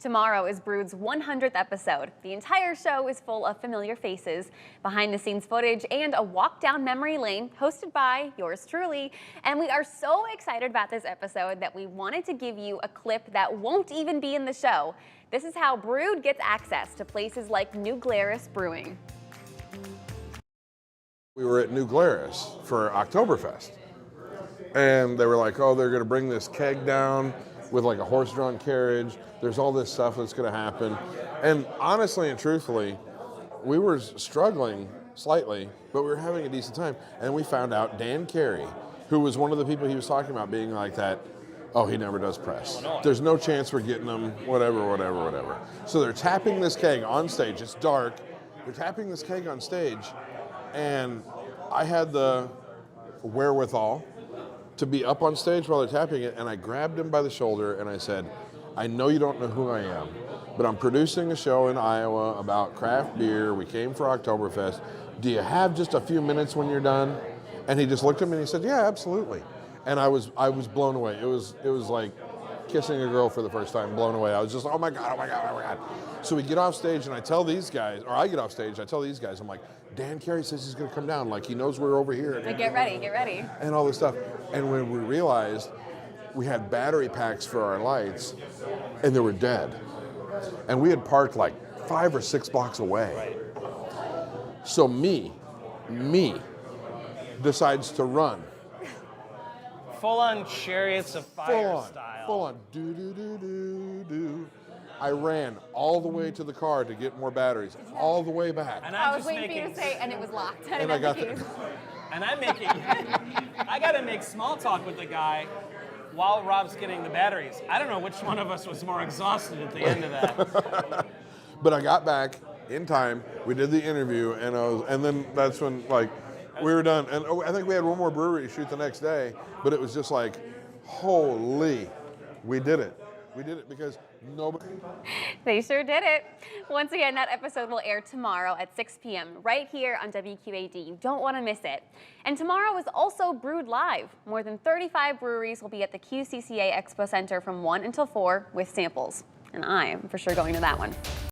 Tomorrow is Brewed's 100th episode. The entire show is full of familiar faces, behind-the-scenes footage, and a walk down memory lane hosted by yours truly. And we are so excited about this episode that we wanted to give you a clip that won't even be in the show. This is how Brewed gets access to places like New Glarus Brewing. We were at New Glarus for Oktoberfest, and they were like, oh, they're going to bring this keg down with like a horse-drawn carriage. There's all this stuff that's going to happen. And honestly and truthfully, we were struggling slightly, but we were having a decent time. And we found out Dan Carey, who was one of the people he was talking about being like that, oh, he never does press. There's no chance we're getting him, whatever. So they're tapping this keg on stage. It's dark. They're tapping this keg on stage. And I had the wherewithal to be up on stage while they're tapping it, and I grabbed him by the shoulder and I said, I know you don't know who I am, but I'm producing a show in Iowa about craft beer. We came for Oktoberfest. Do you have just a few minutes when you're done? And he just looked at me and he said, yeah, absolutely. And I was blown away. It was like kissing a girl for the first time, blown away. I was just, oh my God. So we get off stage and I tell these guys, or I get off stage, I tell these guys, I'm like, Dan Carey says he's gonna come down, like he knows we're over here. Like, get ready. And all this stuff. And when we realized we had battery packs for our lights and they were dead. And we had parked like 5 or 6 blocks away. So me decides to run. Full on Chariots of Fire style. Full on, do. I ran all the way to the car to get more batteries, all the way back. And I was waiting for you to say, and it was locked. And I got the keys. And I got to make small talk with the guy while Rob's getting the batteries. I don't know which one of us was more exhausted at the end of that. But I got back in time. We did the interview, and then that's when we were done. And I think we had one more brewery shoot the next day, but it was just like, holy, we did it. We did it because nobody... They sure did it. Once again, that episode will air tomorrow at 6 p.m. right here on WQAD. You don't want to miss it. And tomorrow is also Brewed Live. More than 35 breweries will be at the QCCA Expo Center from 1 until 4 with samples. And I am for sure going to that one.